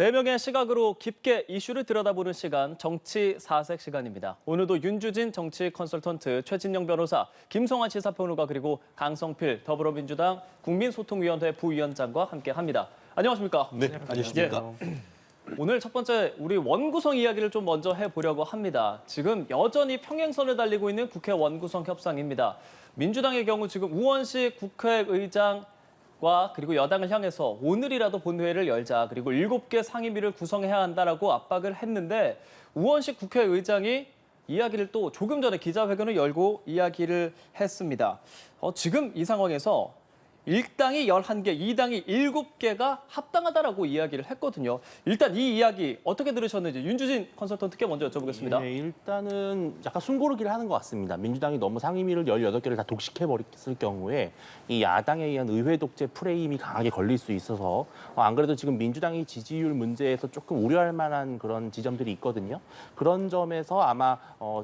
4명의 시각으로 깊게 이슈를 들여다보는 시간, 정치 사색 시간입니다. 오늘도 윤주진 정치 컨설턴트, 최진영 변호사, 김성환 시사평론가 그리고 강성필 더불어민주당 국민소통위원회 부위원장과 함께합니다. 안녕하십니까? 네, 안녕하십니까? 오늘 첫 번째 우리 원구성 이야기를 좀 먼저 해보려고 합니다. 지금 여전히 평행선을 달리고 있는 국회 원구성 협상입니다. 민주당의 경우 지금 우원식 국회의장 그리고 여당을 향해서 오늘이라도 본회의를 열자, 그리고 7개 상임위를 구성해야 한다라고 압박을 했는데 우원식 국회의장이 이야기를 또 조금 전에 기자회견을 열고 이야기를 했습니다. 지금 이 상황에서 1당이 11개, 2당이 7개가 합당하다라고 이야기를 했거든요. 일단 이 이야기 어떻게 들으셨는지 윤주진 컨설턴트께 먼저 여쭤보겠습니다. 네, 일단은 약간 숨고르기를 하는 것 같습니다. 민주당이 너무 상임위를 18개를 다 독식해버렸을 경우에 이 야당에 의한 의회 독재 프레임이 강하게 걸릴 수 있어서 안 그래도 지금 민주당이 지지율 문제에서 조금 우려할 만한 그런 지점들이 있거든요. 그런 점에서 아마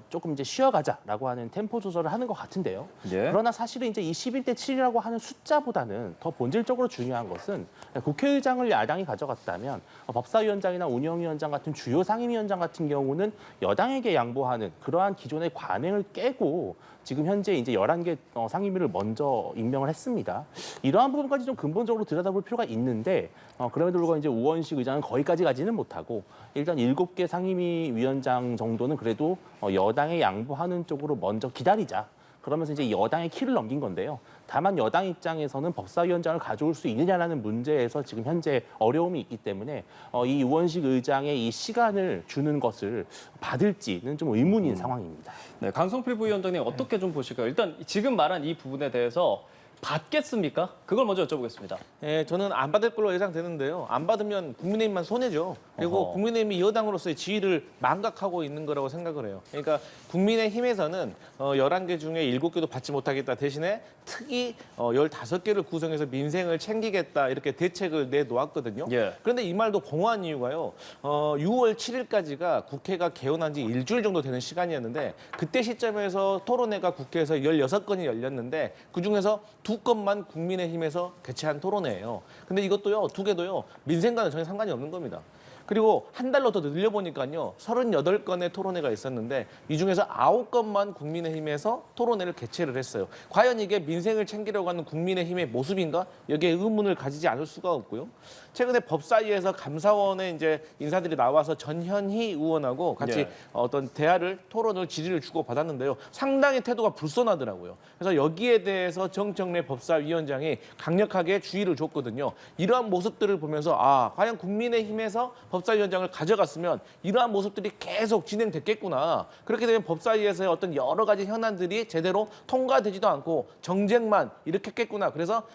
조금 이제 쉬어가자라고 하는 템포 조절을 하는 것 같은데요. 예. 그러나 사실은 이제 이 11대 7이라고 하는 숫자보다는 더 본질적으로 중요한 것은 국회의장을 야당이 가져갔다면 법사위원장이나 운영위원장 같은 주요 상임위원장 같은 경우는 여당에게 양보하는 그러한 기존의 관행을 깨고 지금 현재 이제 11개 상임위를 먼저 임명을 했습니다. 이러한 부분까지 좀 근본적으로 들여다볼 필요가 있는데 그럼에도 불구하고 이제 우원식 의장은 거기까지 가지는 못하고 일단 7개 상임위 위원장 정도는 그래도 여당에 양보하는 쪽으로 먼저 기다리자. 그러면서 이제 여당의 키를 넘긴 건데요. 다만 여당 입장에서는 법사위원장을 가져올 수 있느냐라는 문제에서 지금 현재 어려움이 있기 때문에 이 우원식 의장의 이 시간을 주는 것을 받을지는 좀 의문인 상황입니다. 네, 강성필 부위원장님 어떻게 좀 보실까요? 일단 지금 말한 이 부분에 대해서 받겠습니까? 그걸 먼저 여쭤보겠습니다. 예, 저는 안 받을 걸로 예상되는데요. 안 받으면 국민의힘만 손해죠. 그리고 어허. 국민의힘이 여당으로서의 지위를 망각하고 있는 거라고 생각을 해요. 그러니까 국민의힘에서는 11개 중에 7개도 받지 못하겠다 대신에 특히 15개를 구성해서 민생을 챙기겠다 이렇게 대책을 내놓았거든요. 예. 그런데 이 말도 공허한 이유가요. 6월 7일까지가 국회가 개원한 지 일주일 정도 되는 시간이었는데 그때 시점에서 토론회가 국회에서 16건이 열렸는데 그중에서 2건만 국민의힘에서 개최한 토론회예요. 근데 이것도요, 2개도요, 민생과는 전혀 상관이 없는 겁니다. 그리고 한 달로 더 늘려보니까요, 38건의 토론회가 있었는데 이 중에서 9건만 국민의힘에서 토론회를 개최를 했어요. 과연 이게 민생을 챙기려고 하는 국민의힘의 모습인가? 여기에 의문을 가지지 않을 수가 없고요. 최근에 법사위에서 감사원에 이제 인사들이 나와서 전현희 의원하고 같이 예. 어떤 대화를 토론을 질의를 주고 받았는데요. 상당히 태도가 불손하더라고요. 그래서 여기에 대해서 정청래 법사위원장이 강력하게 주의를 줬거든요. 이러한 모습들을 보면서 과연 국민의힘에서 법사위원장을 가져갔으면 이러한 모습들이 계속 진행됐겠구나. 그렇게 되면 법사위에서의 어떤 여러 가지 현안들이 제대로 통과되지도 않고 정쟁만 일으켰겠구나. 그래서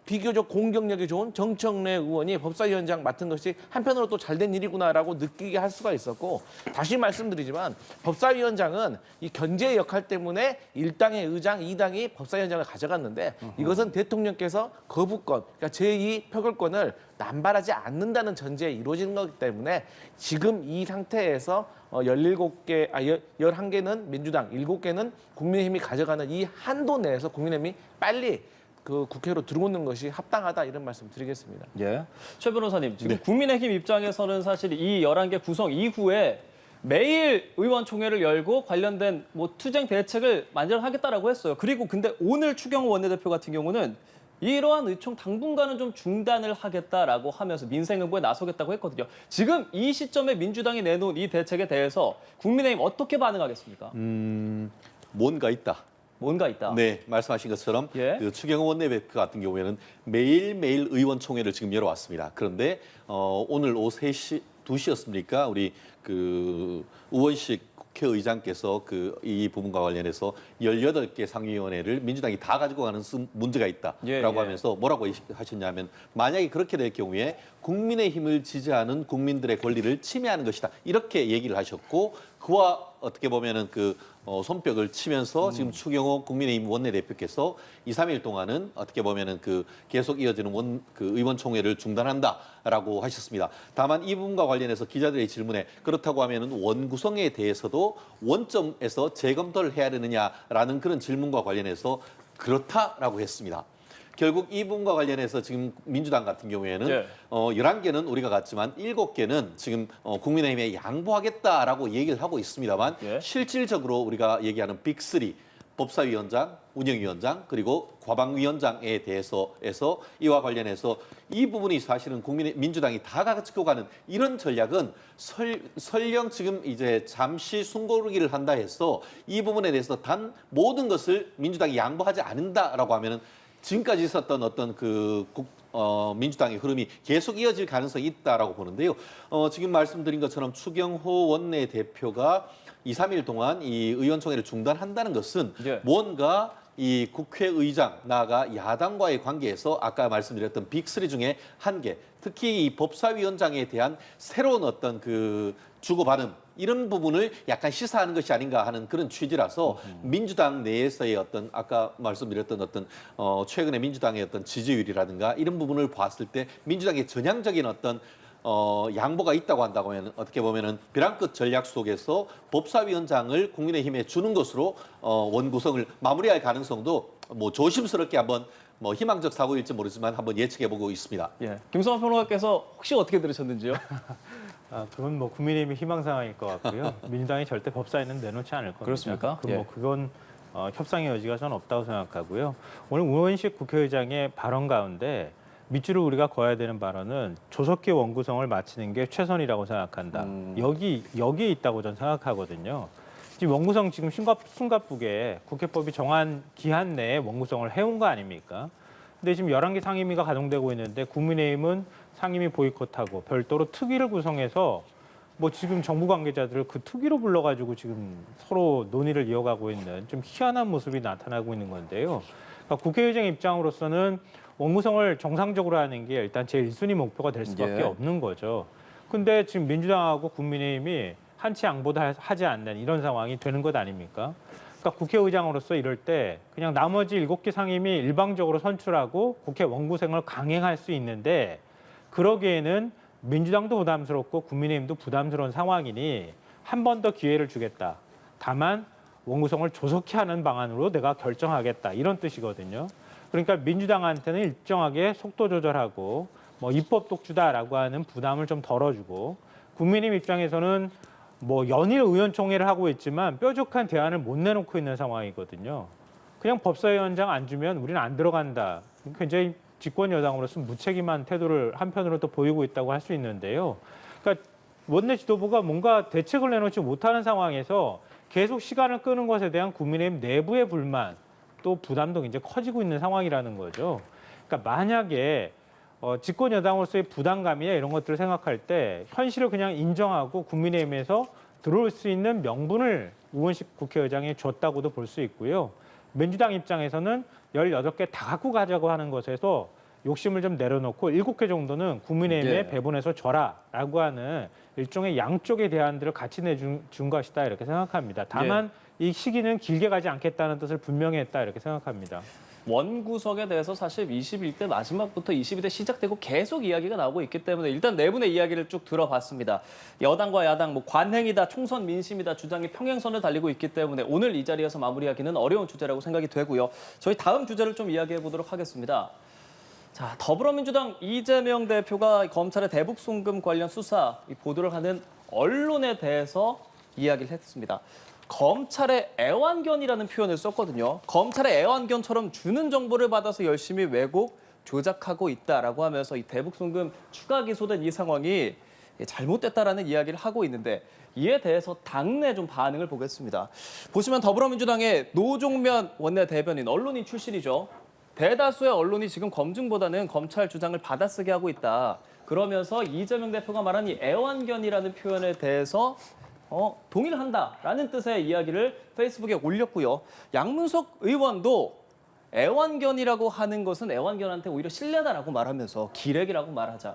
비교적 공격력이 좋은 정청래 의원이 법사위원장 맡은 것이 한편으로 또 잘된 일이구나라고 느끼게 할 수가 있었고 다시 말씀드리지만 법사위원장은 이 견제의 역할 때문에 1당의 의장, 2당이 법사위원장을 가져갔는데 이것은 대통령께서 거부권, 그러니까 제2 표결권을 남발하지 않는다는 전제에 이루어지는 거기 때문에 지금 이 상태에서 11개는 민주당, 7개는 국민의힘이 가져가는 이 한도 내에서 국민의힘이 빨리 그 국회로 들어오는 것이 합당하다 이런 말씀 드리겠습니다. 예. 최 변호사님, 지금 국민의힘 입장에서는 사실 이 11개 구성 이후에 매일 의원총회를 열고 관련된 투쟁 대책을 마련하겠다라고 했어요. 그리고 근데 오늘 추경호 원내대표 같은 경우는 이러한 의총 당분간은 좀 중단을 하겠다라고 하면서 민생응보에 나서겠다고 했거든요. 지금 이 시점에 민주당이 내놓은 이 대책에 대해서 국민의힘 어떻게 반응하겠습니까? 뭔가 있다. 뭔가 있다. 네, 말씀하신 것처럼 예. 그 추경호 원내대표 같은 경우에는 매일매일 의원총회를 지금 열어왔습니다. 그런데 오늘 오후 3시, 2시였습니까? 우리 그 우원식 국회의장께서 이 부분과 관련해서 18개 상임위원회를 민주당이 다 가지고 가는 문제가 있다라고 하면서 뭐라고 하셨냐면 만약에 그렇게 될 경우에 국민의힘을 지지하는 국민들의 권리를 침해하는 것이다. 이렇게 얘기를 하셨고 그와 어떻게 보면은 손뼉을 치면서 지금 추경호 국민의힘 원내대표께서 2, 3일 동안은 어떻게 보면은 계속 이어지는 의원총회를 중단한다라고 하셨습니다. 다만 이 부분과 관련해서 기자들의 질문에 그렇다고 하면은 원구성에 대해서도 원점에서 재검토를 해야 되느냐라는 그런 질문과 관련해서 그렇다라고 했습니다. 결국 이 부분과 관련해서 지금 민주당 같은 경우에는 예. 11개는 우리가 갔지만 7개는 지금 국민의힘에 양보하겠다라고 얘기를 하고 있습니다만 예. 실질적으로 우리가 얘기하는 빅3 법사위원장, 운영위원장 그리고 과방위원장에 대해서에서 이와 관련해서 이 부분이 사실은 민주당이 다 가지고 가는 이런 전략은 설령 지금 이제 잠시 숨고르기를 한다 해서 이 부분에 대해서 단 모든 것을 민주당이 양보하지 않는다라고 하면은 지금까지 있었던 어떤 민주당의 흐름이 계속 이어질 가능성이 있다라고 보는데요. 지금 말씀드린 것처럼 추경호 원내대표가 2, 3일 동안 이 의원총회를 중단한다는 것은 예. 뭔가 이 국회의장 나아가 야당과의 관계에서 아까 말씀드렸던 빅3 중에 한 개, 특히 이 법사위원장에 대한 새로운 어떤 주고받음 이런 부분을 약간 시사하는 것이 아닌가 하는 그런 취지라서 민주당 내에서의 어떤 아까 말씀드렸던 어떤 최근에 민주당의 어떤 지지율이라든가 이런 부분을 봤을 때 민주당의 전향적인 어떤 양보가 있다고 한다고 하면 어떻게 보면은 벼랑 끝 전략 속에서 법사위원장을 국민의힘에 주는 것으로 원구성을 마무리할 가능성도 뭐 조심스럽게 한번 뭐 희망적 사고일지 모르지만 한번 예측해보고 있습니다. 예. 김성환 평론가께서 혹시 어떻게 들으셨는지요? 그건 뭐 국민의힘의 희망사항일 것 같고요. 민주당이 절대 법사위는 내놓지 않을 겁니다. 그렇습니까? 예. 그건 협상의 여지가 저는 없다고 생각하고요. 오늘 우원식 국회의장의 발언 가운데 밑줄을 우리가 그어야 되는 발언은 조속히 원구성을 마치는 게 최선이라고 생각한다. 여기에 있다고 저는 생각하거든요. 지금 원구성 지금 숨가쁘게 국회법이 정한 기한 내에 원구성을 해온 거 아닙니까? 근데 지금 11개 상임위가 가동되고 있는데 국민의힘은 상임위 보이콧하고 별도로 특위를 구성해서 뭐 지금 정부 관계자들을 그 특위로 불러가지고 지금 서로 논의를 이어가고 있는 좀 희한한 모습이 나타나고 있는 건데요. 그러니까 국회의장 입장으로서는 원구성을 정상적으로 하는 게 일단 제 1순위 목표가 될 수밖에 예. 없는 거죠. 근데 지금 민주당하고 국민의힘이 한치 양보도 하지 않는 이런 상황이 되는 것 아닙니까? 그러니까 국회의장으로서 이럴 때 그냥 나머지 7개 상임위 일방적으로 선출하고 국회 원구성을 강행할 수 있는데 그러기에는 민주당도 부담스럽고 국민의힘도 부담스러운 상황이니 한 번 더 기회를 주겠다. 다만 원구성을 조속히 하는 방안으로 내가 결정하겠다. 이런 뜻이거든요. 그러니까 민주당한테는 일정하게 속도 조절하고 뭐 입법 독주다라고 하는 부담을 좀 덜어주고 국민의힘 입장에서는 뭐 연일 의원총회를 하고 있지만 뾰족한 대안을 못 내놓고 있는 상황이거든요. 그냥 법사위원장 안 주면 우리는 안 들어간다. 굉장히 집권 여당으로서 무책임한 태도를 한편으로 또 보이고 있다고 할 수 있는데요. 그러니까 원내 지도부가 뭔가 대책을 내놓지 못하는 상황에서 계속 시간을 끄는 것에 대한 국민의힘 내부의 불만 또 부담도 굉장히 커지고 있는 상황이라는 거죠. 그러니까 만약에 집권 여당으로서의 부담감이나 이런 것들을 생각할 때 현실을 그냥 인정하고 국민의힘에서 들어올 수 있는 명분을 우원식 국회의장이 줬다고도 볼 수 있고요. 민주당 입장에서는 18개 다 갖고 가자고 하는 것에서 욕심을 좀 내려놓고 7개 정도는 국민의힘에 예. 배분해서 줘라라고 하는 일종의 양쪽의 대안들을 같이 내준 것이다 이렇게 생각합니다. 다만 이 시기는 길게 가지 않겠다는 뜻을 분명히 했다 이렇게 생각합니다. 원구성에 대해서 사실 21대 마지막부터 22대 시작되고 계속 이야기가 나오고 있기 때문에 일단 네 분의 이야기를 쭉 들어봤습니다. 여당과 야당, 뭐 관행이다, 총선 민심이다 주장이 평행선을 달리고 있기 때문에 오늘 이 자리에서 마무리하기는 어려운 주제라고 생각이 되고요. 저희 다음 주제를 좀 이야기해 보도록 하겠습니다. 자, 더불어민주당 이재명 대표가 검찰의 대북 송금 관련 수사 보도를 하는 언론에 대해서 이야기를 했습니다. 검찰의 애완견이라는 표현을 썼거든요. 검찰의 애완견처럼 주는 정보를 받아서 열심히 왜곡, 조작하고 있다라고 하면서 이 대북 송금 추가 기소된 이 상황이 잘못됐다라는 이야기를 하고 있는데 이에 대해서 당내 좀 반응을 보겠습니다. 보시면 더불어민주당의 노종면 원내대변인, 언론인 출신이죠. 대다수의 언론이 지금 검증보다는 검찰 주장을 받아쓰게 하고 있다. 그러면서 이재명 대표가 말한 이 애완견이라는 표현에 대해서 동의를 한다라는 뜻의 이야기를 페이스북에 올렸고요. 양문석 의원도 애완견이라고 하는 것은 애완견한테 오히려 신뢰다라고 말하면서 기레기라고 말하자.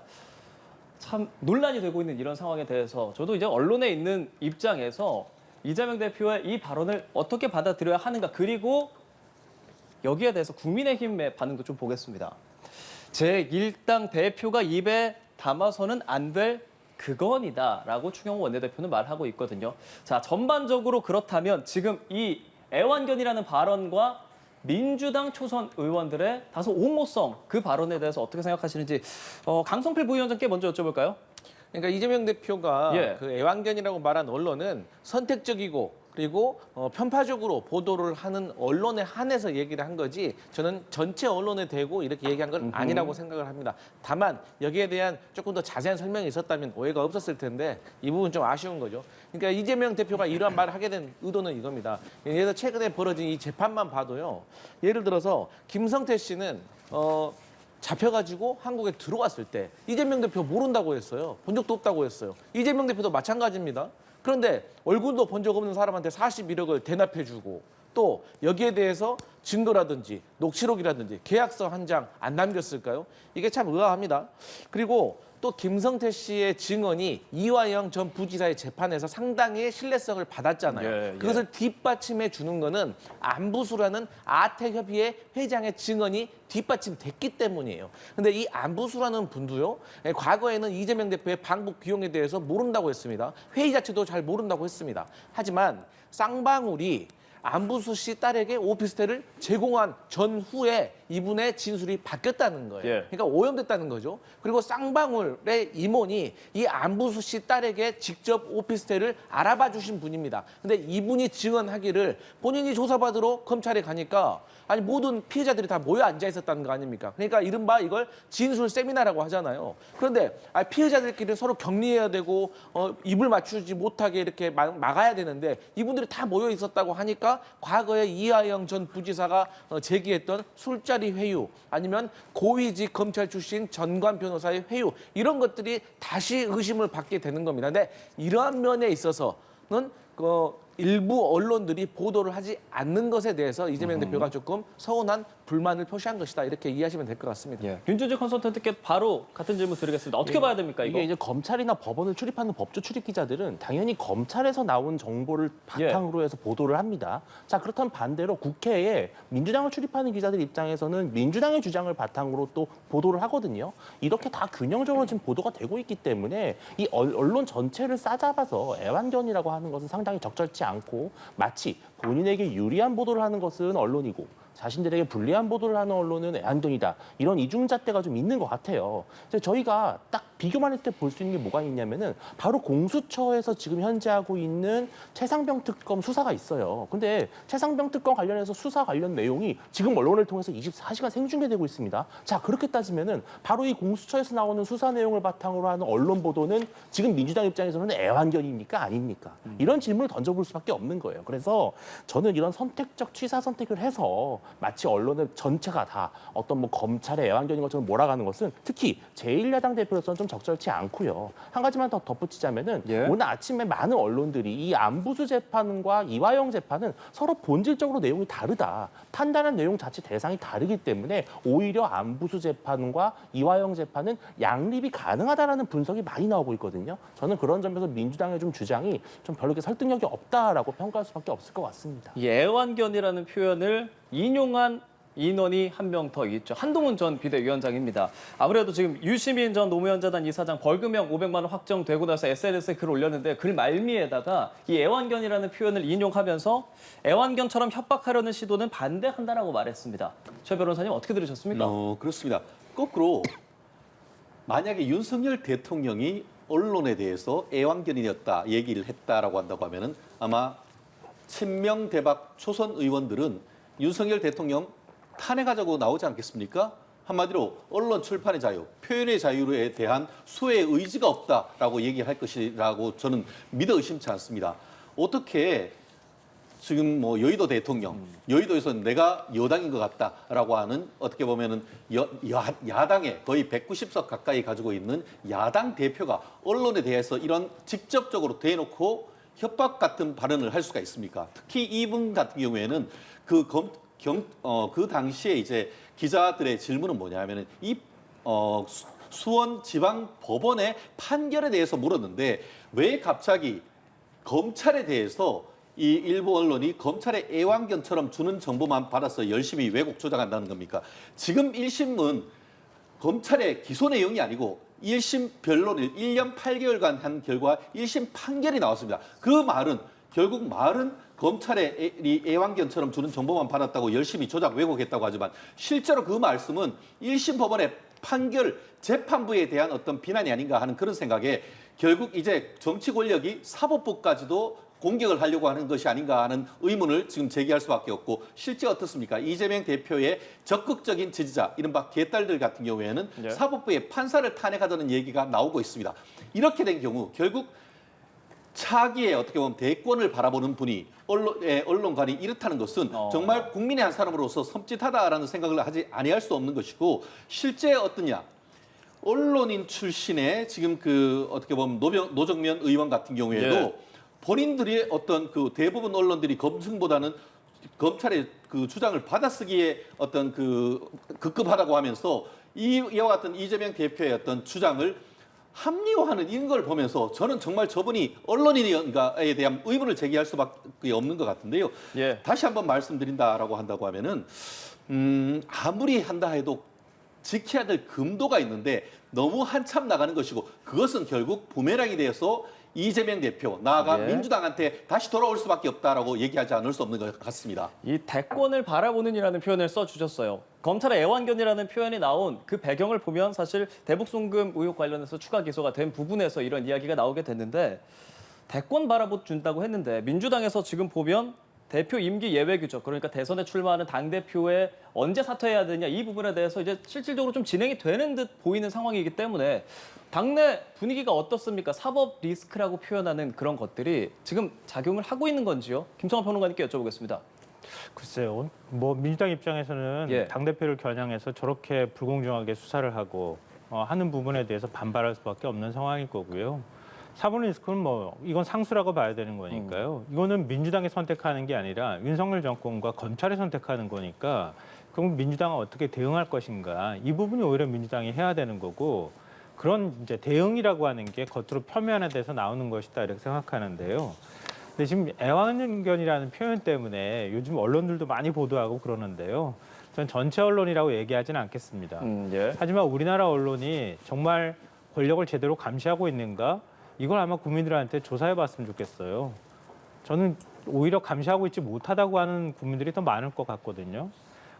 참 논란이 되고 있는 이런 상황에 대해서 저도 이제 언론에 있는 입장에서 이재명 대표의 이 발언을 어떻게 받아들여야 하는가, 그리고 여기에 대해서 국민의힘의 반응도 좀 보겠습니다. 제1당 대표가 입에 담아서는 안 될 그건이다라고 추경호 원내대표는 말하고 있거든요. 자, 전반적으로 그렇다면 지금 이 애완견이라는 발언과 민주당 초선 의원들의 다소 옹호성 그 발언에 대해서 어떻게 생각하시는지 강성필 부위원장께 먼저 여쭤볼까요? 그러니까 이재명 대표가 예. 그 애완견이라고 말한 언론은 선택적이고 그리고 편파적으로 보도를 하는 언론에 한해서 얘기를 한 거지 저는 전체 언론에 대고 이렇게 얘기한 건 아니라고 생각을 합니다. 다만 여기에 대한 조금 더 자세한 설명이 있었다면 오해가 없었을 텐데 이 부분 좀 아쉬운 거죠. 그러니까 이재명 대표가 이러한 말을 하게 된 의도는 이겁니다. 예를 들어 최근에 벌어진 이 재판만 봐도요. 예를 들어서 김성태 씨는 잡혀가지고 한국에 들어왔을 때 이재명 대표 모른다고 했어요. 본 적도 없다고 했어요. 이재명 대표도 마찬가지입니다. 그런데 얼굴도 본 적 없는 사람한테 41억을 대납해주고 또 여기에 대해서 증거라든지 녹취록이라든지 계약서 한 장 안 남겼을까요? 이게 참 의아합니다. 그리고 또 김성태 씨의 증언이 이화영 전 부지사의 재판에서 상당히 신뢰성을 받았잖아요. 예, 예. 그것을 뒷받침해 주는 거는 안부수라는 아태협의회 회장의 증언이 뒷받침됐기 때문이에요. 근데 이 안부수라는 분도요. 과거에는 이재명 대표의 방북 비용에 대해서 모른다고 했습니다. 회의 자체도 잘 모른다고 했습니다. 하지만 쌍방울이 안부수 씨 딸에게 오피스텔을 제공한 전후에 이분의 진술이 바뀌었다는 거예요. 예. 그러니까 오염됐다는 거죠. 그리고 쌍방울의 임원이 이 안부수 씨 딸에게 직접 오피스텔을 알아봐 주신 분입니다. 근데 이분이 증언하기를 본인이 조사받으러 검찰에 가니까 아니 모든 피해자들이 다 모여 앉아 있었다는 거 아닙니까? 그러니까 이른바 이걸 진술 세미나라고 하잖아요. 그런데 피해자들끼리 서로 격리해야 되고 입을 맞추지 못하게 이렇게 막아야 되는데 이분들이 다 모여 있었다고 하니까 과거에 이하영 전 부지사가 제기했던 술자리 회유 아니면 고위직 검찰 출신 전관 변호사의 회유 이런 것들이 다시 의심을 받게 되는 겁니다. 근데 이러한 면에 있어서는 일부 언론들이 보도를 하지 않는 것에 대해서 이재명 대표가 조금 서운한 불만을 표시한 것이다. 이렇게 이해하시면 될 것 같습니다. 예. 윤준지 컨설턴트께 바로 같은 질문 드리겠습니다. 어떻게 봐야 됩니까, 이거? 이게 이제 검찰이나 법원을 출입하는 법조 출입 기자들은 당연히 검찰에서 나온 정보를 바탕으로 해서 보도를 합니다. 자, 그렇다면 반대로 국회에 민주당을 출입하는 기자들 입장에서는 민주당의 주장을 바탕으로 또 보도를 하거든요. 이렇게 다 균형적으로 지금 보도가 되고 있기 때문에 이 언론 전체를 싸잡아서 애완견이라고 하는 것은 상당히 적절치 않고 마치 본인에게 유리한 보도를 하는 것은 언론이고 자신들에게 불리한 보도를 하는 언론은 애완견이다. 이런 이중잣대가 좀 있는 것 같아요. 저희가 딱 비교만 했을 때 볼 수 있는 게 뭐가 있냐면은 바로 공수처에서 지금 현재 하고 있는 최상병 특검 수사가 있어요. 근데 최상병 특검 관련해서 수사 관련 내용이 지금 언론을 통해서 24시간 생중계되고 있습니다. 자, 그렇게 따지면은 바로 이 공수처에서 나오는 수사 내용을 바탕으로 하는 언론 보도는 지금 민주당 입장에서는 애완견입니까? 아닙니까? 이런 질문을 던져볼 수밖에 없는 거예요. 그래서 저는 이런 선택적 취사 선택을 해서 마치 언론의 전체가 다 어떤 검찰의 애완견인 것처럼 몰아가는 것은 특히 제1야당 대표로서는 좀 적절치 않고요. 한 가지만 더 덧붙이자면은 예. 오늘 아침에 많은 언론들이 이 안부수 재판과 이화영 재판은 서로 본질적으로 내용이 다르다. 판단한 내용 자체 대상이 다르기 때문에 오히려 안부수 재판과 이화영 재판은 양립이 가능하다라는 분석이 많이 나오고 있거든요. 저는 그런 점에서 민주당의 좀 주장이 좀 별로 그렇게 설득력이 없다라고 평가할 수밖에 없을 것 같습니다. 이 애완견이라는 표현을 인용한 인원이 한 명 더 있죠. 한동훈 전 비대위원장입니다. 아무래도 지금 유시민 전 노무현재단 이사장 벌금형 500만 원 확정되고 나서 SNS에 글을 올렸는데 글 말미에다가 이 애완견이라는 표현을 인용하면서 애완견처럼 협박하려는 시도는 반대한다라고 말했습니다. 최 변호사님 어떻게 들으셨습니까? 그렇습니다. 거꾸로 만약에 윤석열 대통령이 언론에 대해서 애완견이었다 얘기를 했다라고 한다고 하면은 아마 친명 대박 초선 의원들은 윤석열 대통령 탄핵하자고 나오지 않겠습니까? 한마디로 언론 출판의 자유, 표현의 자유에 대한 수혜의 의지가 없다라고 얘기할 것이라고 저는 믿어 의심치 않습니다. 어떻게 지금 여의도 대통령, 여의도에서는 내가 여당인 것 같다라고 하는 어떻게 보면은 야당의 거의 190석 가까이 가지고 있는 야당 대표가 언론에 대해서 이런 직접적으로 대놓고 협박 같은 발언을 할 수가 있습니까? 특히 이분 같은 경우에는 그 당시에 이제 기자들의 질문은 뭐냐면은 수원 지방 법원의 판결에 대해서 물었는데 왜 갑자기 검찰에 대해서 이 일부 언론이 검찰의 애완견처럼 주는 정보만 받아서 열심히 왜곡 조작한다는 겁니까? 지금 1심은 검찰의 기소 내용이 아니고 1심 변론을 1년 8개월간 한 결과 1심 판결이 나왔습니다. 그 말은 결국 검찰의 이 애완견처럼 주는 정보만 받았다고 열심히 조작 왜곡했다고 하지만 실제로 그 말씀은 1심 법원의 판결 재판부에 대한 어떤 비난이 아닌가 하는 그런 생각에 결국 이제 정치 권력이 사법부까지도 공격을 하려고 하는 것이 아닌가 하는 의문을 지금 제기할 수밖에 없고 실제 어떻습니까? 이재명 대표의 적극적인 지지자, 이른바 개딸들 같은 경우에는 예. 사법부의 판사를 탄핵하자는 얘기가 나오고 있습니다. 이렇게 된 경우 결국 차기에 어떻게 보면 대권을 바라보는 분이 언론관이 이렇다는 것은 정말 국민의 한 사람으로서 섬찟하다라는 생각을 하지 아니할 수 없는 것이고 실제 어떠냐? 언론인 출신의 지금 그 어떻게 보면 노정면 의원 같은 경우에도 예. 본인들이 어떤 그 대부분 언론들이 검증보다는 검찰의 그 주장을 받아쓰기에 어떤 그 급급하다고 하면서 이와 같은 이재명 대표의 어떤 주장을 합리화하는 이런 걸 보면서 저는 정말 저분이 언론인인가에 대한 의문을 제기할 수밖에 없는 것 같은데요. 예. 다시 한번 말씀드린다라고 한다고 하면은 아무리 한다 해도 지켜야 될 금도가 있는데 너무 한참 나가는 것이고 그것은 결국 부메랑이 되어서 이재명 대표 나아가 예. 민주당한테 다시 돌아올 수밖에 없다라고 얘기하지 않을 수 없는 것 같습니다. 이 대권을 바라보는이라는 표현을 써주셨어요. 검찰의 애완견이라는 표현이 나온 그 배경을 보면 사실 대북송금 의혹 관련해서 추가 기소가 된 부분에서 이런 이야기가 나오게 됐는데 대권 바라봐준다고 했는데 민주당에서 지금 보면 대표 임기 예외 규정, 그러니까 대선에 출마하는 당대표에 언제 사퇴해야 되냐 이 부분에 대해서 이제 실질적으로 좀 진행이 되는 듯 보이는 상황이기 때문에 당내 분위기가 어떻습니까? 사법 리스크라고 표현하는 그런 것들이 지금 작용을 하고 있는 건지요? 김성환 평론가님께 여쭤보겠습니다. 글쎄요. 뭐 민주당 입장에서는 예. 당대표를 겨냥해서 저렇게 불공정하게 수사를 하고 하는 부분에 대해서 반발할 수밖에 없는 상황일 거고요. 사법 리스크는 뭐 이건 상수라고 봐야 되는 거니까요. 이거는 민주당이 선택하는 게 아니라 윤석열 정권과 검찰이 선택하는 거니까 그럼 민주당은 어떻게 대응할 것인가 이 부분이 오히려 민주당이 해야 되는 거고 그런 이제 대응이라고 하는 게 겉으로 표면에 대해서 나오는 것이다 이렇게 생각하는데요. 근데 지금 애완견이라는 표현 때문에 요즘 언론들도 많이 보도하고 그러는데요. 전 전체 언론이라고 얘기하지는 않겠습니다. 예. 하지만 우리나라 언론이 정말 권력을 제대로 감시하고 있는가? 이걸 아마 국민들한테 조사해봤으면 좋겠어요. 저는 오히려 감시하고 있지 못하다고 하는 국민들이 더 많을 것 같거든요.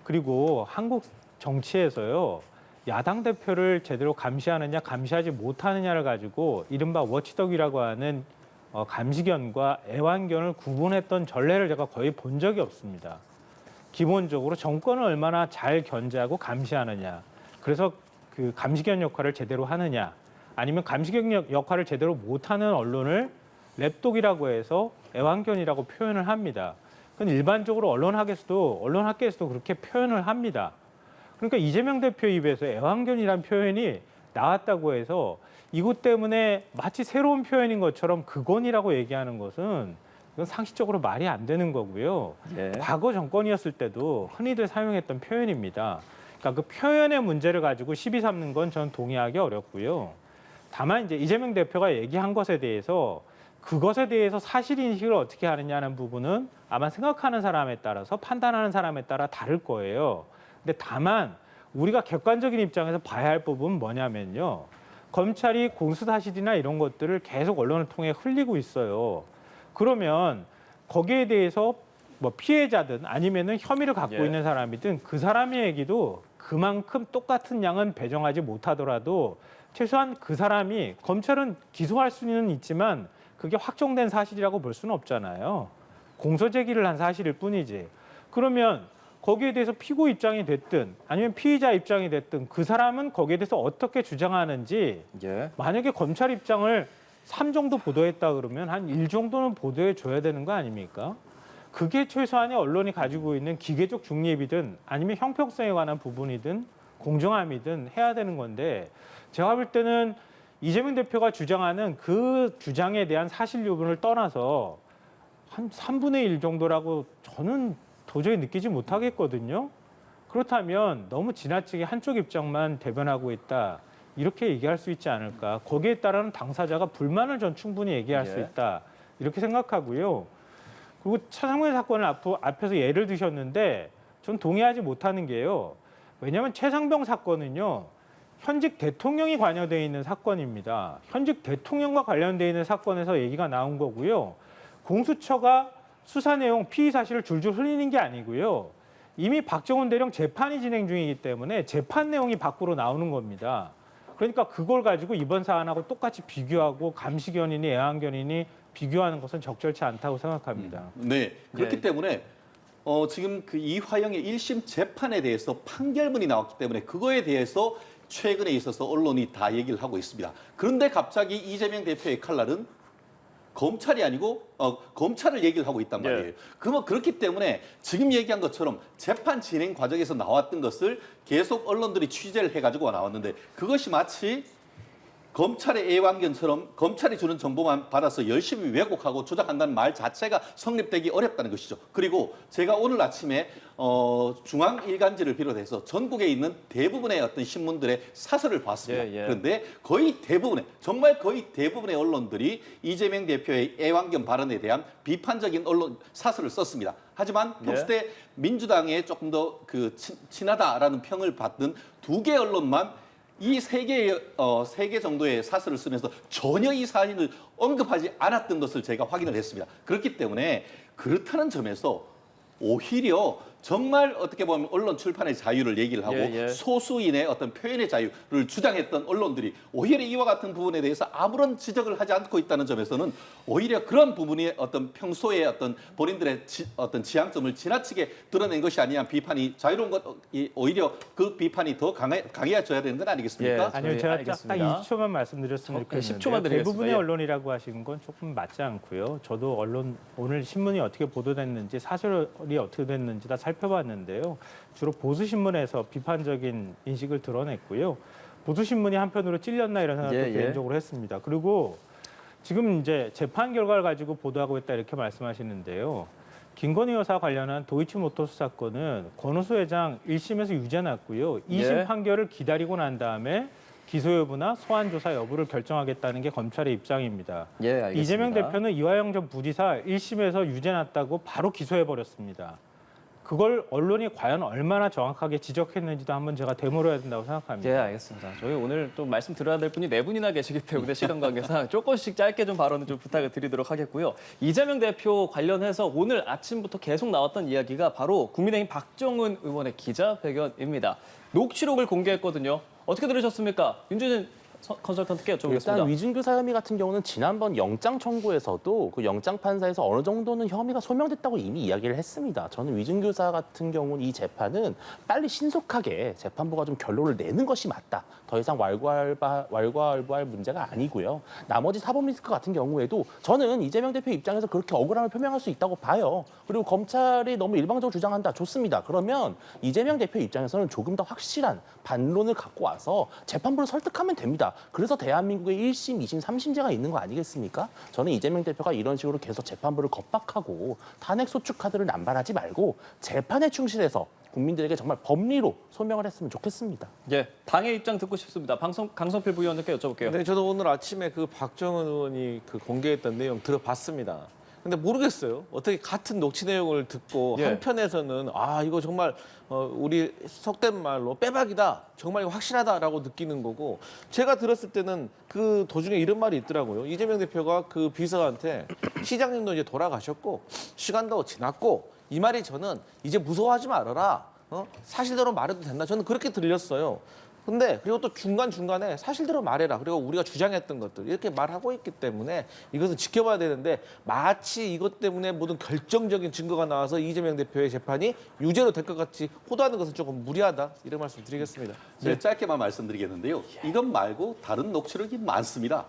그리고 한국 정치에서요. 야당 대표를 제대로 감시하느냐 감시하지 못하느냐를 가지고 이른바 워치독이라고 하는 감시견과 애완견을 구분했던 전례를 제가 거의 본 적이 없습니다. 기본적으로 정권을 얼마나 잘 견제하고 감시하느냐. 그래서 그 감시견 역할을 제대로 하느냐. 아니면 감시견 역할을 제대로 못하는 언론을 랩독이라고 해서 애완견이라고 표현을 합니다. 그건 일반적으로 언론학계에서도 그렇게 표현을 합니다. 그러니까 이재명 대표 입에서 애완견이라는 표현이 나왔다고 해서 이것 때문에 마치 새로운 표현인 것처럼 극언이라고 얘기하는 것은 이건 상식적으로 말이 안 되는 거고요. 예. 과거 정권이었을 때도 흔히들 사용했던 표현입니다. 그러니까 그 표현의 문제를 가지고 시비 삼는 건 저는 동의하기 어렵고요. 다만 이제 이재명 대표가 얘기한 것에 대해서 그것에 대해서 사실 인식을 어떻게 하느냐는 부분은 아마 생각하는 사람에 따라서 판단하는 사람에 따라 다를 거예요. 근데 다만 우리가 객관적인 입장에서 봐야 할 부분은 뭐냐면요. 검찰이 공수사실이나 이런 것들을 계속 언론을 통해 흘리고 있어요. 그러면 거기에 대해서 뭐 피해자든 아니면은 혐의를 갖고 예. 있는 사람이든 그 사람의 얘기도 그만큼 똑같은 양은 배정하지 못하더라도 최소한 그 사람이 검찰은 기소할 수는 있지만 그게 확정된 사실이라고 볼 수는 없잖아요. 공소 제기를 한 사실일 뿐이지. 그러면 거기에 대해서 피고 입장이 됐든 아니면 피의자 입장이 됐든 그 사람은 거기에 대해서 어떻게 주장하는지 예. 만약에 검찰 입장을 3 정도 보도했다 그러면 한 1 정도는 보도해 줘야 되는 거 아닙니까? 그게 최소한의 언론이 가지고 있는 기계적 중립이든 아니면 형평성에 관한 부분이든 공정함이든 해야 되는 건데 제가 볼 때는 이재명 대표가 주장하는 그 주장에 대한 사실 여부를 떠나서 한 3분의 1 정도라고 저는 도저히 느끼지 못하겠거든요. 그렇다면 너무 지나치게 한쪽 입장만 대변하고 있다. 이렇게 얘기할 수 있지 않을까. 거기에 따른 당사자가 불만을 전 충분히 얘기할 수 예. 있다. 이렇게 생각하고요. 그리고 최상무의 사건을 앞에서 예를 드셨는데 전 동의하지 못하는 게요. 왜냐하면 최상병 사건은요. 현직 대통령이 관여되어 있는 사건입니다. 현직 대통령과 관련되어 있는 사건에서 얘기가 나온 거고요. 공수처가 수사 내용 피의 사실을 줄줄 흘리는 게 아니고요. 이미 박정훈 대령 재판이 진행 중이기 때문에 재판 내용이 밖으로 나오는 겁니다. 그러니까 그걸 가지고 이번 사안하고 똑같이 비교하고 감시견이니 애완견이니 비교하는 것은 적절치 않다고 생각합니다. 네, 그렇기 네. 때문에 지금 그 이화영의 1심 재판에 대해서 판결문이 나왔기 때문에 그거에 대해서 최근에 있어서 언론이 다 얘기를 하고 있습니다. 그런데 갑자기 이재명 대표의 칼날은 검찰이 아니고 검찰을 얘기를 하고 있단 말이에요. 그러면 그렇기 때문에 지금 얘기한 것처럼 재판 진행 과정에서 나왔던 것을 계속 언론들이 취재를 해가지고 나왔는데 그것이 마치 검찰의 애완견처럼 검찰이 주는 정보만 받아서 열심히 왜곡하고 조작한다는 말 자체가 성립되기 어렵다는 것이죠. 그리고 제가 오늘 아침에 중앙일간지를 비롯해서 전국에 있는 대부분의 어떤 신문들의 사설을 봤습니다. 그런데 거의 대부분의 정말 거의 대부분의 언론들이 이재명 대표의 애완견 발언에 대한 비판적인 언론 사설을 썼습니다. 하지만 평소 때 민주당에 조금 더 그 친하다라는 평을 받는 2개 언론만 이 3개 정도의 사설을 쓰면서 전혀 이 사안을 언급하지 않았던 것을 제가 확인을 했습니다. 그렇기 때문에 그렇다는 점에서 오히려 정말 어떻게 보면 언론 출판의 자유를 얘기를 하고 소수인의 어떤 표현의 자유를 주장했던 언론들이 오히려 이와 같은 부분에 대해서 아무런 지적을 하지 않고 있다는 점에서는 오히려 그런 부분이 어떤 평소에 어떤 본인들의 어떤 지향점을 지나치게 드러낸 것이 아니냐 비판이 자유로운 것 오히려 그 비판이 더 강해져야 되는 건 아니겠습니까? 아니요, 제가 딱 알겠습니다. 20초만 말씀드렸으면 좋겠는데 10초만 드리겠습니다. 대부분의 예. 언론이라고 하시는 건 조금 맞지 않고요. 저도 언론 오늘 신문이 어떻게 보도됐는지 사설이 어떻게 됐는지 다 살펴봤는데요. 주로 보수신문에서 비판적인 인식을 드러냈고요. 보수신문이 한편으로 찔렸나 이런 생각도 개인적으로 했습니다. 그리고 지금 이제 재판 결과를 가지고 보도하고 있다 이렇게 말씀하시는데요. 김건희 여사 관련한 도이치모터스 사건은 권오수 회장 1심에서 유죄 났고요. 2심 판결을 기다리고 난 다음에 기소 여부나 소환 조사 여부를 결정하겠다는 게 검찰의 입장입니다. 알겠습니다. 이재명 대표는 이화영 전 부지사 1심에서 유죄 났다고 바로 기소해 버렸습니다. 그걸 언론이 과연 얼마나 정확하게 지적했는지도 한번 제가 되물어야 된다고 생각합니다. 알겠습니다. 저희 오늘 또 말씀 드려야 될 분이 4분이나 계시기 때문에 시간 관계상 조금씩 짧게 좀 발언을 좀 부탁을 드리도록 하겠고요. 이재명 대표 관련해서 오늘 아침부터 계속 나왔던 이야기가 바로 국민의힘 박정훈 의원의 기자회견입니다. 녹취록을 공개했거든요. 어떻게 들으셨습니까? 윤주진 컨설턴트께 여쭤보겠습니다. 일단 위증교사 혐의 같은 경우는 지난번 영장 청구에서도 그 영장 판사에서 어느 정도는 혐의가 소명됐다고 이미 이야기를 했습니다. 저는 위증교사 같은 경우는 이 재판은 빨리 신속하게 재판부가 좀 결론을 내는 것이 맞다. 더 이상 왈가왈부할 문제가 아니고요. 나머지 사법 리스크 같은 경우에도 저는 이재명 대표 입장에서 그렇게 억울함을 표명할 수 있다고 봐요. 그리고 검찰이 너무 일방적으로 주장한다. 좋습니다. 그러면 이재명 대표 입장에서는 조금 더 확실한 반론을 갖고 와서 재판부를 설득하면 됩니다. 그래서 대한민국에 1심, 2심, 3심제가 있는 거 아니겠습니까? 저는 이재명 대표가 이런 식으로 계속 재판부를 겁박하고 탄핵 소추 카드를 남발하지 말고 재판에 충실해서 국민들에게 정말 법리로 소명을 했으면 좋겠습니다. 당의 입장 듣고 싶습니다. 강성필 부위원장께 여쭤볼게요. 네, 저도 오늘 아침에 그 박정은 의원이 그 공개했던 내용 들어봤습니다. 근데 모르겠어요. 어떻게 같은 녹취 내용을 듣고 한편에서는 이거 정말 우리 속된 말로 빼박이다. 정말 확실하다라고 느끼는 거고 제가 들었을 때는 그 도중에 이런 말이 있더라고요. 이재명 대표가 그 비서한테 시장님도 이제 돌아가셨고 시간도 지났고 이 말이 저는 이제 무서워하지 말아라. 사실대로 말해도 된다. 저는 그렇게 들렸어요. 근데 그리고 또 중간중간에 사실대로 말해라. 그리고 우리가 주장했던 것들 이렇게 말하고 있기 때문에 이것은 지켜봐야 되는데 마치 이것 때문에 모든 결정적인 증거가 나와서 이재명 대표의 재판이 유죄로 될 것 같이 호도하는 것은 조금 무리하다. 이런 말씀 드리겠습니다. 네, 짧게만 말씀드리겠는데요. 이것 말고 다른 녹취록이 많습니다.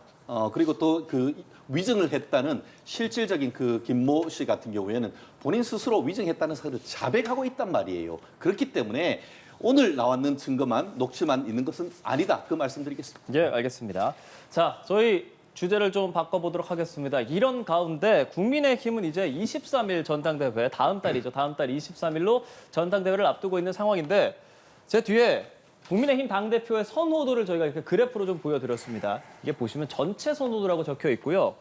그리고 또 그 위증을 했다는 실질적인 그 김모 씨 같은 경우에는 본인 스스로 위증했다는 사실을 자백하고 있단 말이에요. 그렇기 때문에 오늘 나왔는 증거만 녹취만 있는 것은 아니다. 그 말씀드리겠습니다. 알겠습니다. 자, 저희 주제를 좀 바꿔보도록 하겠습니다. 이런 가운데 국민의힘은 이제 23일 전당대회, 다음 달이죠. 다음 달 23일로 전당대회를 앞두고 있는 상황인데 제 뒤에 국민의힘 당대표의 선호도를 저희가 이렇게 그래프로 좀 보여드렸습니다. 이게 보시면 전체 선호도라고 적혀 있고요.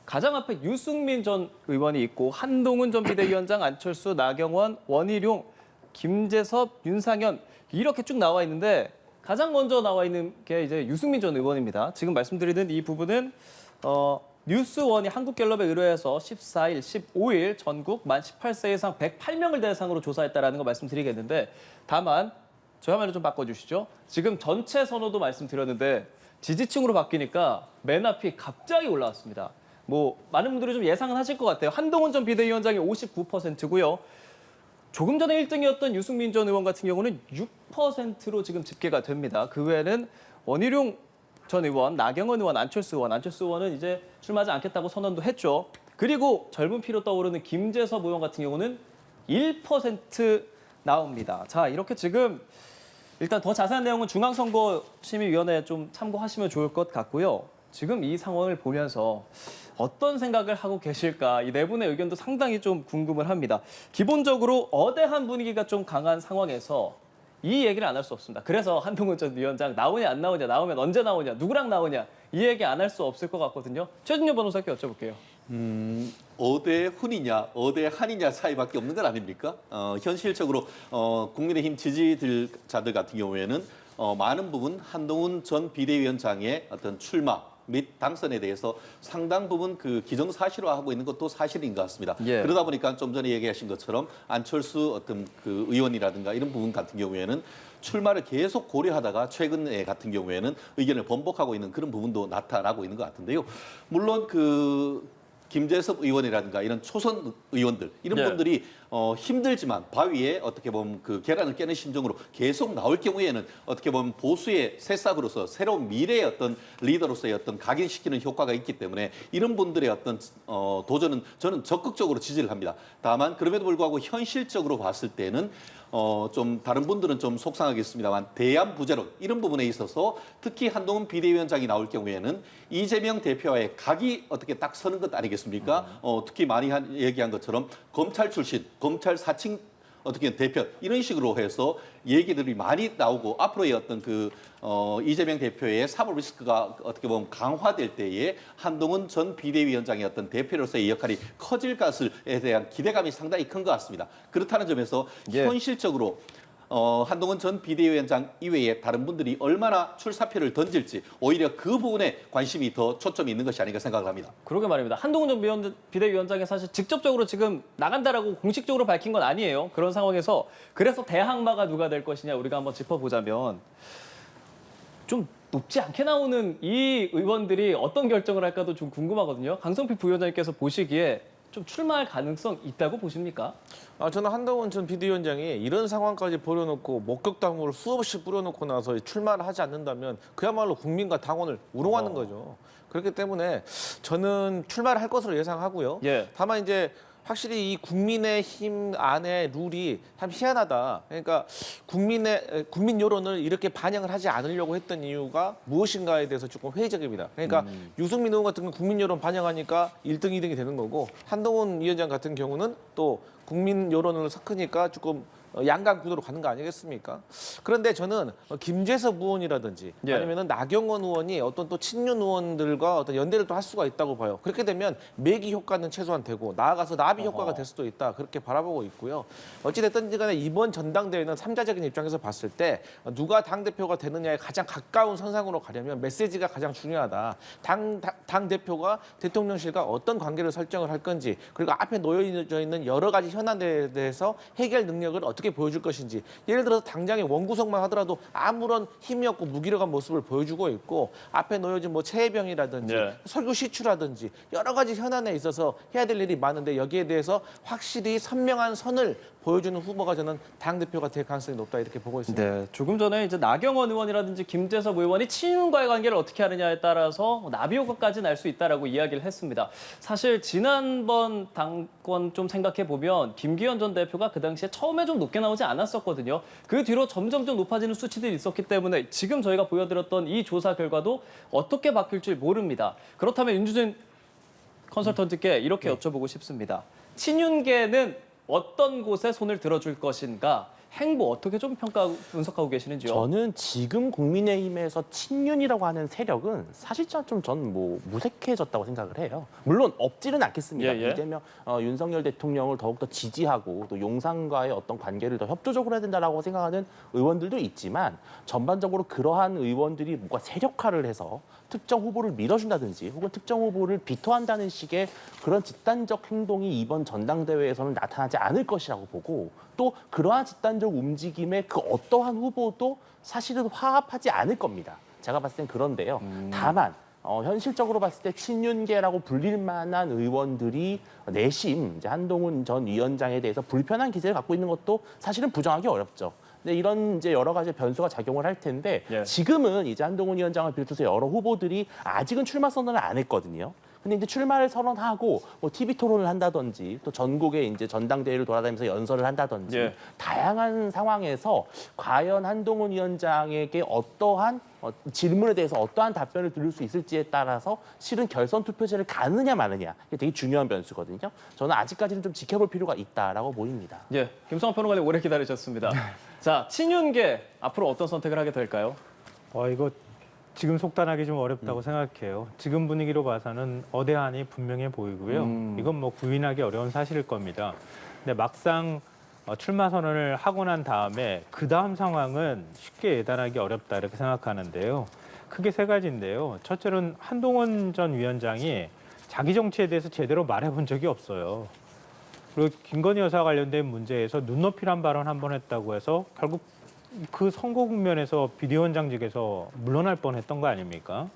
가장 앞에 유승민 전 의원이 있고 한동훈 전 비대위원장, 안철수, 나경원, 원희룡, 김재섭, 윤상현 이렇게 쭉 나와 있는데 가장 먼저 나와 있는 게 이제 유승민 전 의원입니다. 지금 말씀드리는 이 부분은 뉴스원이 한국갤럽에 의뢰해서 14일, 15일 전국 만 18세 이상 108명을 대상으로 조사했다라는 거 말씀드리겠는데 다만 저희 화면을 좀 바꿔주시죠. 지금 전체 선호도 말씀드렸는데 지지층으로 바뀌니까 맨 앞이 갑자기 올라왔습니다. 뭐 많은 분들이 좀 예상은 하실 것 같아요. 한동훈 전 비대위원장이 59%고요. 조금 전에 1등이었던 유승민 전 의원 같은 경우는 6%로 지금 집계가 됩니다. 그 외에는 원희룡 전 의원, 나경원 의원, 안철수 의원은 이제 출마하지 않겠다고 선언도 했죠. 그리고 젊은 피로 떠오르는 김재섭 의원 같은 경우는 1% 나옵니다. 자, 이렇게 지금 일단 더 자세한 내용은 중앙선거심의위원회에 좀 참고하시면 좋을 것 같고요. 지금 이 상황을 보면서 어떤 생각을 하고 계실까? 이 네 분의 의견도 상당히 좀 궁금을 합니다. 기본적으로 어대한 분위기가 좀 강한 상황에서 이 얘기를 안 할 수 없습니다. 그래서 한동훈 전 위원장 나오냐 안 나오냐, 나오면 언제 나오냐, 누구랑 나오냐 이 얘기 안 할 수 없을 것 같거든요. 최진영 변호사께 여쭤볼게요. 어대훈이냐 어대한이냐 차이밖에 없는 건 아닙니까? 현실적으로 국민의힘 지지자들 같은 경우에는 많은 부분 한동훈 전 비대위원장의 어떤 출마 및 당선에 대해서 상당 부분 그 기정사실화하고 있는 것도 사실인 것 같습니다. 예. 그러다 보니까 좀 전에 얘기하신 것처럼 안철수 어떤 그 의원이라든가 이런 부분 같은 경우에는 출마를 계속 고려하다가 최근에 같은 경우에는 의견을 번복하고 있는 그런 부분도 나타나고 있는 것 같은데요. 물론 그 김재섭 의원이라든가 이런 초선 의원들 이런 네. 분들이 힘들지만 바위에 어떻게 보면 그 계란을 깨는 심정으로 계속 나올 경우에는 어떻게 보면 보수의 새싹으로서 새로운 미래의 어떤 리더로서의 어떤 각인시키는 효과가 있기 때문에 이런 분들의 어떤 도전은 저는 적극적으로 지지를 합니다. 다만 그럼에도 불구하고 현실적으로 봤을 때는 좀 다른 분들은 좀 속상하겠습니다만 대안 부재론 이런 부분에 있어서 특히 한동훈 비대위원장이 나올 경우에는 이재명 대표와의 각이 어떻게 딱 서는 것 아니겠습니까? 특히 많이 얘기한 것처럼 검찰 출신, 검찰 사칭 어떻게 대표 이런 식으로 해서 얘기들이 많이 나오고 앞으로의 어떤 그 이재명 대표의 사법 리스크가 어떻게 보면 강화될 때에 한동훈 전 비대위원장의 어떤 대표로서의 역할이 커질 것에 대한 기대감이 상당히 큰 것 같습니다. 그렇다는 점에서 예. 현실적으로 한동훈 전 비대위원장 이외에 다른 분들이 얼마나 출사표를 던질지 오히려 그 부분에 관심이 더 초점이 있는 것이 아닌가 생각을 합니다. 그러게 말입니다. 한동훈 전 비대위원장이 사실 직접적으로 지금 나간다라고 공식적으로 밝힌 건 아니에요. 그런 상황에서 그래서 대항마가 누가 될 것이냐 우리가 한번 짚어보자면 좀 높지 않게 나오는 이 의원들이 어떤 결정을 할까도 좀 궁금하거든요. 강성필 부위원장님께서 보시기에 좀 출마할 가능성 있다고 보십니까? 저는 한동훈 전 비대위원장이 이런 상황까지 벌여놓고 목격담을 수없이 뿌려놓고 나서 출마를 하지 않는다면 그야말로 국민과 당원을 우롱하는 거죠. 그렇기 때문에 저는 출마를 할 것으로 예상하고요. 예. 다만 이제 확실히 이 국민의힘 안에 룰이 참 희한하다. 그러니까 국민 여론을 이렇게 반영을 하지 않으려고 했던 이유가 무엇인가에 대해서 조금 회의적입니다. 그러니까 유승민 의원 같은 경우는 국민 여론 반영하니까 1등, 2등이 되는 거고 한동훈 위원장 같은 경우는 또 국민 여론을 섞으니까 조금 양강 구도로 가는 거 아니겠습니까? 그런데 저는 김재섭 의원이라든지 예. 아니면은 나경원 의원이 어떤 또 친윤 의원들과 어떤 연대를 또 할 수가 있다고 봐요. 그렇게 되면 매기 효과는 최소한 되고 나아가서 나비 효과가 될 수도 있다. 그렇게 바라보고 있고요. 어찌됐든지 간에 이번 전당대회는 삼자적인 입장에서 봤을 때 누가 당대표가 되느냐에 가장 가까운 선상으로 가려면 메시지가 가장 중요하다. 당 대표가 대통령실과 어떤 관계를 설정을 할 건지 그리고 앞에 놓여져 있는 여러 가지 현안에 대해서 해결 능력을 어떻게 보여줄 것인지 예를 들어서 당장의 원구성만 하더라도 아무런 힘이 없고 무기력한 모습을 보여주고 있고 앞에 놓여진 뭐 최혜병이라든지 네. 설교 시추라든지 여러 가지 현안에 있어서 해야 될 일이 많은데 여기에 대해서 확실히 선명한 선을 보여주는 후보가 저는 당대표가 될 가능성이 높다 이렇게 보고 있습니다. 네, 조금 전에 이제 나경원 의원이라든지 김재섭 의원이 친윤과의 관계를 어떻게 하느냐에 따라서 나비 효과까지 날 수 있다라고 이야기를 했습니다. 사실 지난번 당권 좀 생각해 보면 김기현 전 대표가 그 당시에 처음에 좀 높게 나오지 않았었거든요. 그 뒤로 점점점 높아지는 수치들이 있었기 때문에 지금 저희가 보여드렸던 이 조사 결과도 어떻게 바뀔지 모릅니다. 그렇다면 윤주진 컨설턴트께 이렇게 여쭤보고 싶습니다. 친윤계는 어떤 곳에 손을 들어줄 것인가? 행보 어떻게 좀 분석하고 계시는지요? 저는 지금 국민의힘에서 친윤이라고 하는 세력은 사실상 좀 전 뭐 무색해졌다고 생각을 해요. 물론 없지는 않겠습니다. 예, 예. 이재명 윤석열 대통령을 더욱더 지지하고 또 용산과의 어떤 관계를 더 협조적으로 해야 된다라고 생각하는 의원들도 있지만 전반적으로 그러한 의원들이 뭔가 세력화를 해서 특정 후보를 밀어준다든지 혹은 특정 후보를 비토한다는 식의 그런 집단적 행동이 이번 전당대회에서는 나타나지 않을 것이라고 보고 또 그러한 집단적 움직임에 그 어떠한 후보도 사실은 화합하지 않을 겁니다. 제가 봤을 땐 그런데요. 다만 현실적으로 봤을 때 친윤계라고 불릴 만한 의원들이 내심 이제 한동훈 전 위원장에 대해서 불편한 기세를 갖고 있는 것도 사실은 부정하기 어렵죠. 근데 이런 이제 여러 가지 변수가 작용을 할 텐데 예. 지금은 이제 한동훈 위원장을 비롯해서 여러 후보들이 아직은 출마 선언을 안 했거든요. 근데 이제 출마를 선언하고 뭐 TV 토론을 한다든지 또 전국에 이제 전당대회를 돌아다니면서 연설을 한다든지 예. 다양한 상황에서 과연 한동훈 위원장에게 어떠한 질문에 대해서 어떠한 답변을 들을 수 있을지에 따라서 실은 결선 투표제를 가느냐 마느냐 이게 되게 중요한 변수거든요. 저는 아직까지는 좀 지켜볼 필요가 있다라고 보입니다. 예, 김성환 평론가님 오래 기다리셨습니다. 자, 친윤계 앞으로 어떤 선택을 하게 될까요? 이거 지금 속단하기 좀 어렵다고 생각해요. 지금 분위기로 봐서는 어대한이 분명해 보이고요. 이건 뭐 부인하기 어려운 사실일 겁니다. 근데 막상 출마 선언을 하고 난 다음에 그 다음 상황은 쉽게 예단하기 어렵다 이렇게 생각하는데요. 크게 세 가지인데요. 첫째로는 한동훈 전 위원장이 자기 정치에 대해서 제대로 말해본 적이 없어요. 그리고 김건희 여사 관련된 문제에서 눈높이란 발언 한 번 했다고 해서 결국 그 선거 국면에서 비대위원장직에서 물러날 뻔했던 거 아닙니까?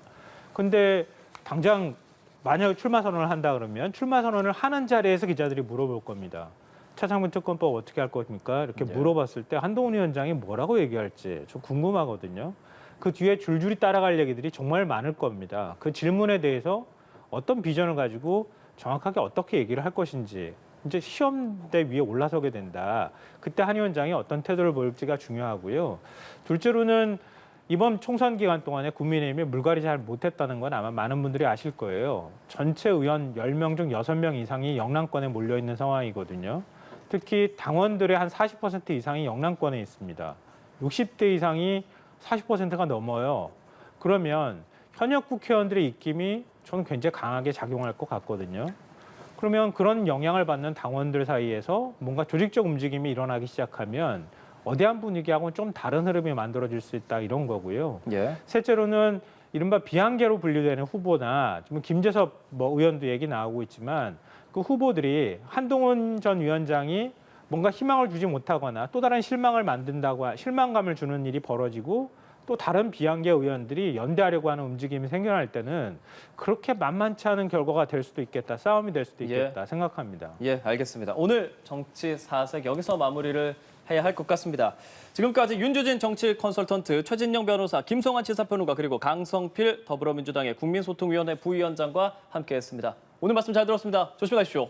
근데 당장 만약 출마 선언을 한다 그러면 출마 선언을 하는 자리에서 기자들이 물어볼 겁니다. 차상문 특검법 어떻게 할 겁니까? 이렇게 물어봤을 때 한동훈 위원장이 뭐라고 얘기할지 좀 궁금하거든요. 그 뒤에 줄줄이 따라갈 얘기들이 정말 많을 겁니다. 그 질문에 대해서 어떤 비전을 가지고 정확하게 어떻게 얘기를 할 것인지 이제 시험대 위에 올라서게 된다. 그때 한 위원장이 어떤 태도를 보일지가 중요하고요. 둘째로는 이번 총선 기간 동안에 국민의힘이 물갈이 잘 못했다는 건 아마 많은 분들이 아실 거예요. 전체 의원 10명 중 6명 이상이 영남권에 몰려있는 상황이거든요. 특히 당원들의 한 40% 이상이 영남권에 있습니다. 60대 이상이 40%가 넘어요. 그러면 현역 국회의원들의 입김이 저는 굉장히 강하게 작용할 것 같거든요. 그러면 그런 영향을 받는 당원들 사이에서 뭔가 조직적 움직임이 일어나기 시작하면 어대한 분위기하고는 좀 다른 흐름이 만들어질 수 있다 이런 거고요. 예. 셋째로는 이른바 비한계로 분류되는 후보나 지금 김재섭 의원도 얘기 나오고 있지만 그 후보들이 한동훈 전 위원장이 뭔가 희망을 주지 못하거나 또 다른 실망감을 주는 일이 벌어지고 또 다른 비한계 의원들이 연대하려고 하는 움직임이 생겨날 때는 그렇게 만만치 않은 결과가 될 수도 있겠다, 싸움이 될 수도 있겠다 생각합니다. 예, 알겠습니다. 오늘 정치 사색 여기서 마무리를 해야 할 것 같습니다. 지금까지 윤주진 정치 컨설턴트, 최진영 변호사, 김성환 시사평론가 그리고 강성필 더불어민주당의 국민소통위원회 부위원장과 함께했습니다. 오늘 말씀 잘 들었습니다. 조심히 가십시오.